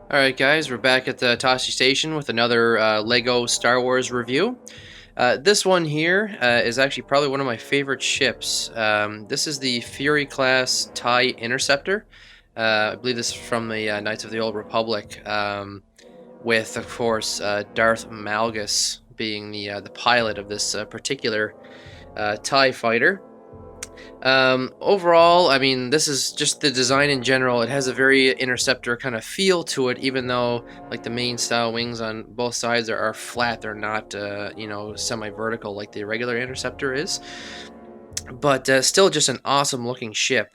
Alright guys, we're back at the Toshi Station with another LEGO Star Wars review. This one here is actually probably one of my favorite ships. This is the Fury class TIE Interceptor. I believe this is from the Knights of the Old Republic, with of course Darth Malgus being the pilot of this particular TIE fighter. Overall, I mean, this is just the design in general. It has a very Interceptor kind of feel to it, even though like the main style wings on both sides are flat. They're not, semi-vertical like the regular Interceptor is. But still just an awesome looking ship.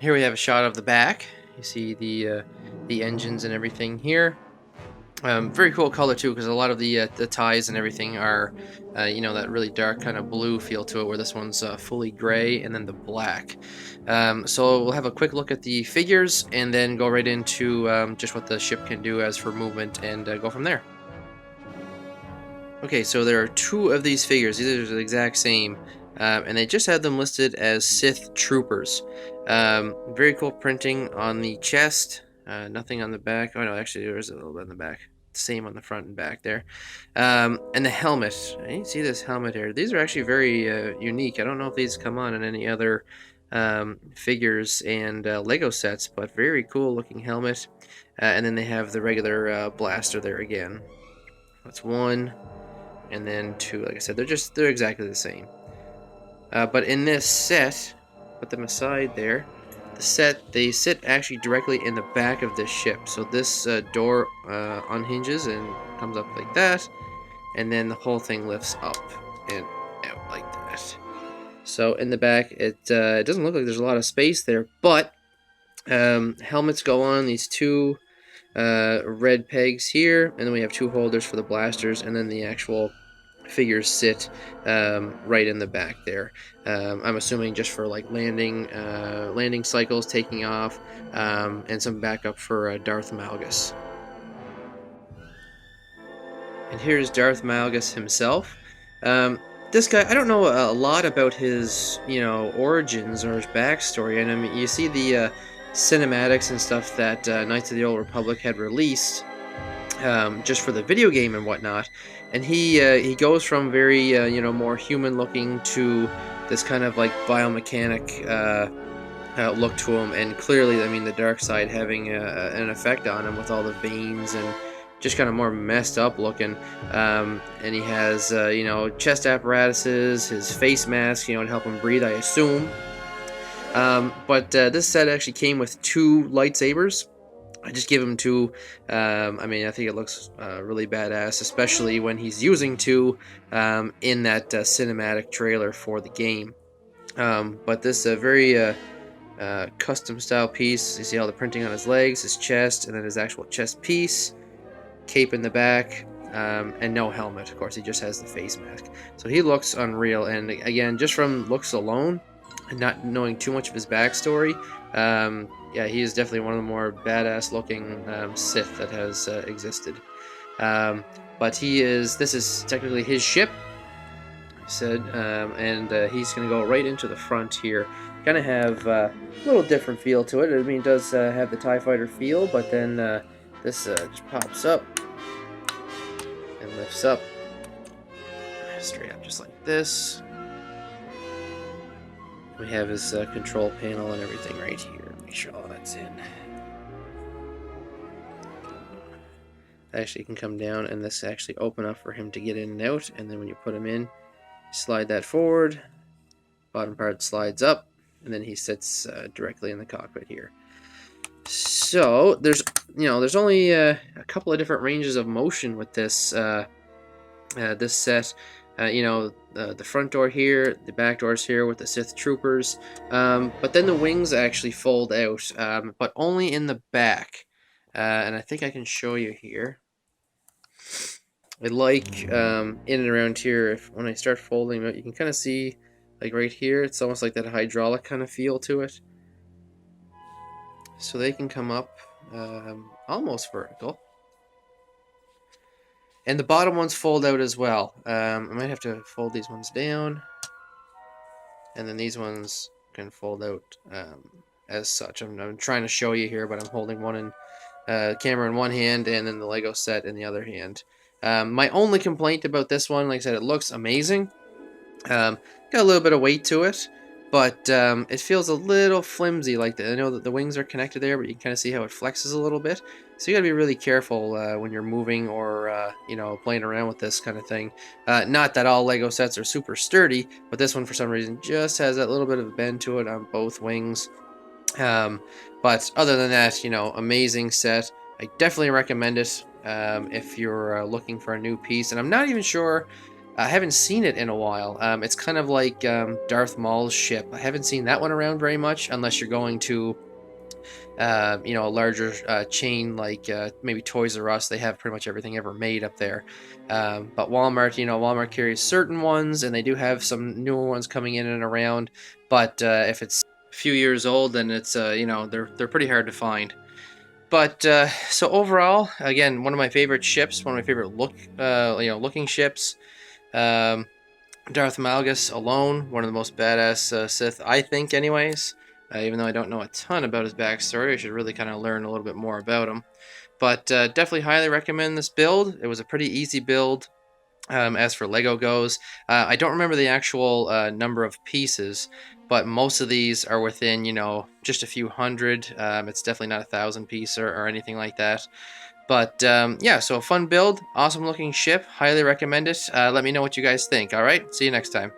Here we have a shot of the back. You see the engines and everything here. Very cool color too, because a lot of the ties and everything are, that really dark kind of blue feel to it, where this one's fully gray and then the black. So we'll have a quick look at the figures and then go right into just what the ship can do as for movement and go from there. Okay, so there are two of these figures. These are the exact same, and they just had them listed as Sith Troopers. Very cool printing on the chest. Nothing on the back. Oh no, actually there is a little bit on the back. Same on the front and back there. And the helmet. I didn't see this helmet here. These are actually very unique. I don't know if these come on in any other figures and Lego sets, but very cool looking helmet. And then they have the regular blaster there again. That's one, and then two. Like I said, they're exactly the same. But in this set, put them aside there. The set, they sit actually directly in the back of this ship. So this door unhinges and comes up like that, and then the whole thing lifts up and out like that. So in the back, it doesn't look like there's a lot of space there, but helmets go on these two red pegs here, and then we have two holders for the blasters, and then the actual figures sit right in the back there. I'm assuming just for like landing cycles, taking off, and some backup for Darth Malgus. And here's Darth Malgus himself. This guy, I don't know a lot about his, origins or his backstory. And I mean, you see the cinematics and stuff that Knights of the Old Republic had released just for the video game and whatnot. And he goes from very more human looking to this kind of like biomechanic look to him, and clearly, I mean, the dark side having an effect on him with all the veins and just kind of more messed up looking. And he has chest apparatuses, his face mask, to help him breathe, I assume. But this set actually came with two lightsabers. I just give him two. I mean, I think it looks really badass, especially when he's using two in that cinematic trailer for the game. But this very custom style piece. You see all the printing on his legs, his chest, and then his actual chest piece. Cape in the back, and no helmet. Of course, he just has the face mask. So he looks unreal. And again, just from looks alone, and not knowing too much of his backstory, yeah, he is definitely one of the more badass looking Sith that has existed. But this is technically his ship, he said, and he's going to go right into the front here. Kind of have a little different feel to it. I mean, it does have the TIE Fighter feel, but then this just pops up and lifts up straight up just like this. We have his control panel and everything right here. Make sure all that's in. Actually, can come down, and this actually open up for him to get in and out. And then when you put him in, slide that forward. Bottom part slides up, and then he sits directly in the cockpit here. So there's only a couple of different ranges of motion with this this set. The front door here, the back doors here with the Sith Troopers, but then the wings actually fold out, but only in the back, and I think I can show you here. I like in and around here, when I start folding it, you can kind of see, like right here, it's almost like that hydraulic kind of feel to it. So they can come up almost vertical. And the bottom ones fold out as well. I might have to fold these ones down. And then these ones can fold out as such. I'm trying to show you here, but I'm holding one in camera in one hand and then the Lego set in the other hand. My only complaint about this one, like I said, it looks amazing. Um, got a little bit of weight to it, but it feels a little flimsy. Like I know that the wings are connected there, but you can kind of see how it flexes a little bit. So you got to be really careful when you're moving or playing around with this kind of thing. Not that all Lego sets are super sturdy, but this one for some reason just has that little bit of a bend to it on both wings. Um, but other than that, amazing set. I definitely recommend it if you're looking for a new piece. And I'm not even sure. I haven't seen it in a while. It's kind of like Darth Maul's ship. I haven't seen that one around very much, unless you're going to, a larger chain like maybe Toys R Us. They have pretty much everything ever made up there. But Walmart, Walmart carries certain ones, and they do have some newer ones coming in and around. But if it's a few years old, then it's they're pretty hard to find. But so overall, again, one of my favorite ships, one of my favorite looking ships. Um, Darth Malgus alone, one of the most badass Sith, I think, anyways. Even though I don't know a ton about his backstory, I should really kind of learn a little bit more about him. But definitely highly recommend this build. It was a pretty easy build. As for Lego goes, I don't remember the actual number of pieces, but most of these are within, just a few hundred. It's definitely not 1,000 piece or anything like that. But yeah, so a fun build, awesome looking ship, highly recommend it. Let me know what you guys think. All right, see you next time.